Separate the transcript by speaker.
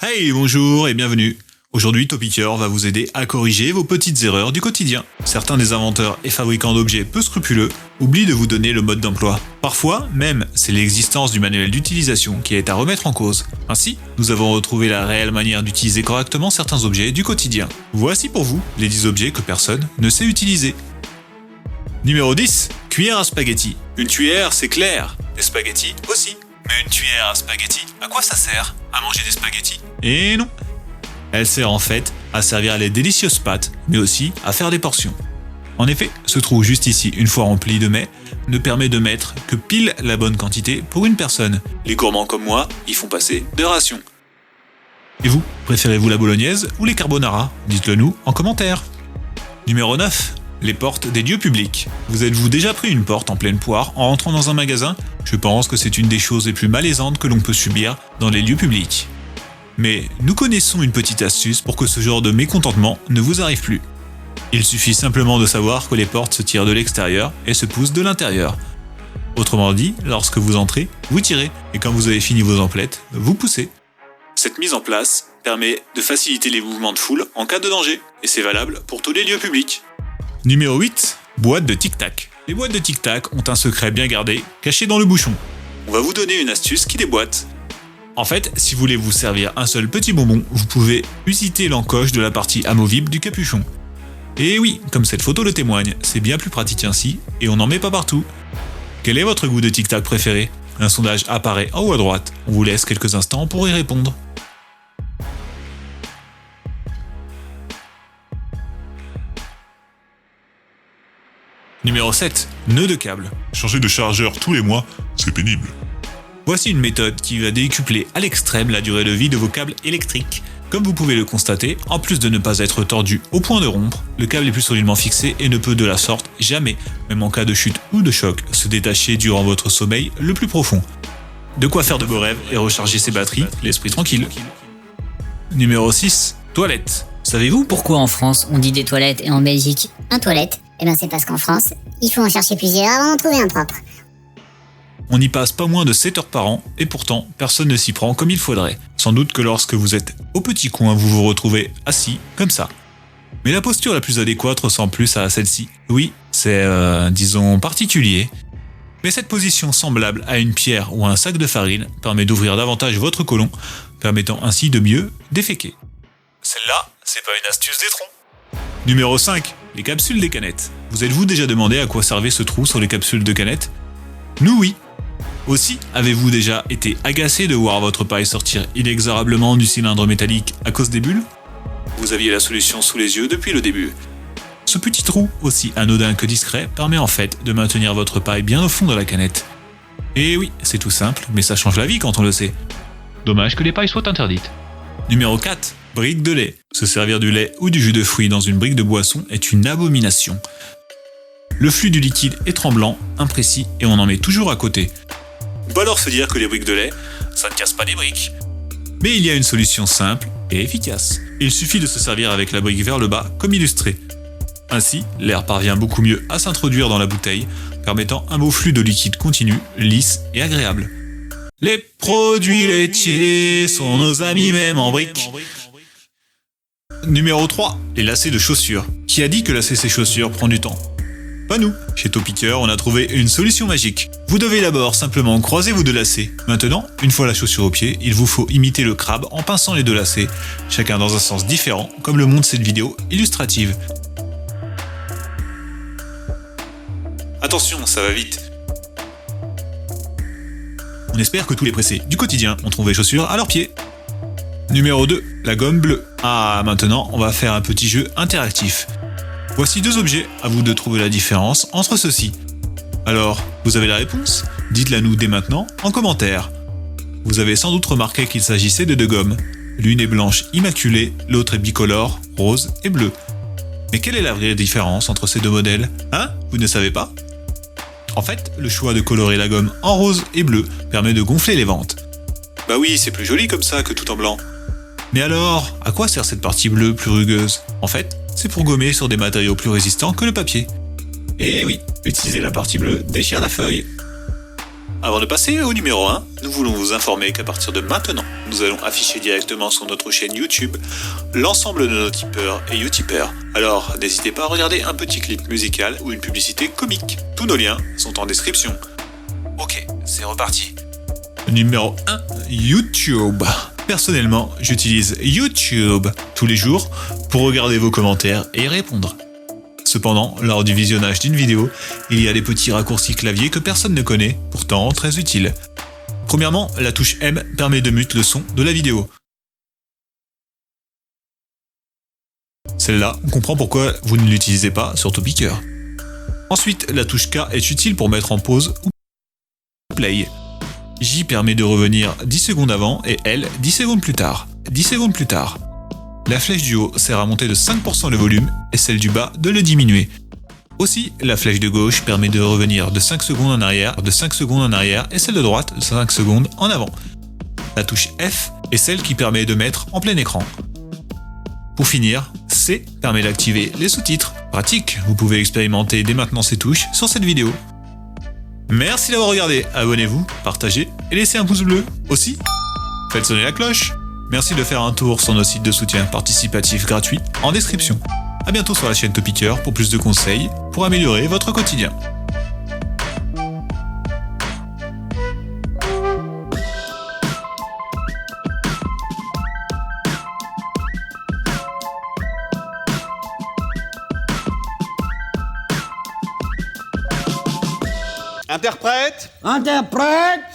Speaker 1: Hey, bonjour et bienvenue. Aujourd'hui, Topicker va vous aider à corriger vos petites erreurs du quotidien. Certains des inventeurs et fabricants d'objets peu scrupuleux oublient de vous donner le mode d'emploi. Parfois, même, c'est l'existence du manuel d'utilisation qui est à remettre en cause. Ainsi, nous avons retrouvé la réelle manière d'utiliser correctement certains objets du quotidien. Voici pour vous les 10 objets que personne ne sait utiliser. Numéro 10. Cuillère à spaghetti. Une cuillère, c'est clair. Des spaghettis aussi. Mais une cuillère à spaghetti, à quoi ça sert? À manger des spaghettis? Et non. Elle sert en fait à servir les délicieuses pâtes, mais aussi à faire des portions. En effet, ce trou juste ici, une fois rempli de mets, ne permet de mettre que pile la bonne quantité pour une personne. Les gourmands comme moi y font passer de rations. Et vous, préférez-vous la bolognaise ou les carbonara? Dites-le nous en commentaire. Numéro 9. Les portes des lieux publics. Vous êtes-vous déjà pris une porte en pleine poire en rentrant dans un magasin? Je pense que c'est une des choses les plus malaisantes que l'on peut subir dans les lieux publics. Mais nous connaissons une petite astuce pour que ce genre de mécontentement ne vous arrive plus. Il suffit simplement de savoir que les portes se tirent de l'extérieur et se poussent de l'intérieur. Autrement dit, lorsque vous entrez, vous tirez, et quand vous avez fini vos emplettes, vous poussez. Cette mise en place permet de faciliter les mouvements de foule en cas de danger, et c'est valable pour tous les lieux publics. Numéro 8. Boîte de tic-tac. Les boîtes de tic-tac ont un secret bien gardé, caché dans le bouchon. On va vous donner une astuce qui déboîte. En fait, si vous voulez vous servir un seul petit bonbon, vous pouvez usiter l'encoche de la partie amovible du capuchon. Et oui, comme cette photo le témoigne, c'est bien plus pratique ainsi, et on n'en met pas partout. Quel est votre goût de tic-tac préféré? Un sondage apparaît en haut à droite, on vous laisse quelques instants pour y répondre. Numéro 7. Nœud de câble.
Speaker 2: Changer de chargeur tous les mois, c'est pénible.
Speaker 1: Voici une méthode qui va décupler à l'extrême la durée de vie de vos câbles électriques. Comme vous pouvez le constater, en plus de ne pas être tordu au point de rompre, le câble est plus solidement fixé et ne peut de la sorte jamais, même en cas de chute ou de choc, se détacher durant votre sommeil le plus profond. De quoi faire de beaux rêves et recharger ses batteries, l'esprit tranquille. Numéro 6. Toilette.
Speaker 3: Savez-vous pourquoi en France on dit des toilettes et en Belgique un toilette? Eh bien c'est parce qu'en France, il faut en chercher plusieurs avant d'en trouver un propre.
Speaker 1: On n'y passe pas moins de 7 heures par an, et pourtant, personne ne s'y prend comme il faudrait. Sans doute que lorsque vous êtes au petit coin, vous vous retrouvez assis, comme ça. Mais la posture la plus adéquate ressemble plus à celle-ci. Oui, c'est, disons, particulier. Mais cette position semblable à une pierre ou à un sac de farine permet d'ouvrir davantage votre côlon, permettant ainsi de mieux déféquer. Celle-là, c'est pas une astuce des troncs. Numéro 5. Les capsules des canettes. Vous êtes-vous déjà demandé à quoi servait ce trou sur les capsules de canettes? Nous oui. Aussi, avez-vous déjà été agacé de voir votre paille sortir inexorablement du cylindre métallique à cause des bulles? Vous aviez la solution sous les yeux depuis le début. Ce petit trou, aussi anodin que discret, permet en fait de maintenir votre paille bien au fond de la canette. Et oui, c'est tout simple, mais ça change la vie quand on le sait. Dommage que les pailles soient interdites. Numéro 4. Brique de lait. Se servir du lait ou du jus de fruits dans une brique de boisson est une abomination. Le flux du liquide est tremblant, imprécis et on en met toujours à côté. On peut alors se dire que les briques de lait, ça ne casse pas les briques. Mais il y a une solution simple et efficace. Il suffit de se servir avec la brique vers le bas, comme illustré. Ainsi, l'air parvient beaucoup mieux à s'introduire dans la bouteille, permettant un beau flux de liquide continu, lisse et agréable. Les produits laitiers sont nos amis même en brique. Numéro 3. Les lacets de chaussures. Qui a dit que lasser ses chaussures prend du temps? Pas nous. Chez Topicker, on a trouvé une solution magique. Vous devez d'abord simplement croiser vos deux lacets. Maintenant, une fois la chaussure au pied, il vous faut imiter le crabe en pinçant les deux lacets, chacun dans un sens différent, comme le montre cette vidéo illustrative. Attention, ça va vite. On espère que tous les pressés du quotidien ont trouvé chaussures à leurs pieds. Numéro 2. La gomme bleue. Ah, maintenant, on va faire un petit jeu interactif. Voici deux objets, à vous de trouver la différence entre ceux-ci. Alors, vous avez la réponse? Dites-la nous dès maintenant en commentaire. Vous avez sans doute remarqué qu'il s'agissait de deux gommes. L'une est blanche immaculée, l'autre est bicolore, rose et bleu. Mais quelle est la vraie différence entre ces deux modèles? Hein? Vous ne savez pas? En fait, le choix de colorer la gomme en rose et bleu permet de gonfler les ventes. Bah oui, c'est plus joli comme ça que tout en blanc. Mais alors, à quoi sert cette partie bleue plus rugueuse? En fait, c'est pour gommer sur des matériaux plus résistants que le papier. Et oui, utiliser la partie bleue déchire la feuille. Avant de passer au numéro 1, nous voulons vous informer qu'à partir de maintenant, nous allons afficher directement sur notre chaîne YouTube l'ensemble de nos tipeurs et utipeurs. Alors, n'hésitez pas à regarder un petit clip musical ou une publicité comique. Tous nos liens sont en description. Ok, c'est reparti. Numéro 1, YouTube. Personnellement, j'utilise YouTube tous les jours pour regarder vos commentaires et y répondre. Cependant, lors du visionnage d'une vidéo, il y a des petits raccourcis clavier que personne ne connaît, pourtant très utiles. Premièrement, la touche M permet de muter le son de la vidéo. Celle-là, on comprend pourquoi vous ne l'utilisez pas sur Topiqueur. Ensuite, la touche K est utile pour mettre en pause ou play. J permet de revenir 10 secondes avant et L 10 secondes plus tard. 10 secondes plus tard. La flèche du haut sert à monter de 5% le volume et celle du bas de le diminuer. Aussi, la flèche de gauche permet de revenir de 5 secondes en arrière, et celle de droite de 5 secondes en avant. La touche F est celle qui permet de mettre en plein écran. Pour finir, C permet d'activer les sous-titres. Pratique, vous pouvez expérimenter dès maintenant ces touches sur cette vidéo. Merci d'avoir regardé, abonnez-vous, partagez et laissez un pouce bleu. Aussi, faites sonner la cloche. Merci de faire un tour sur nos sites de soutien participatif gratuits en description. A bientôt sur la chaîne Topiqueur pour plus de conseils pour améliorer votre quotidien.
Speaker 4: Interprète!
Speaker 5: Interprète!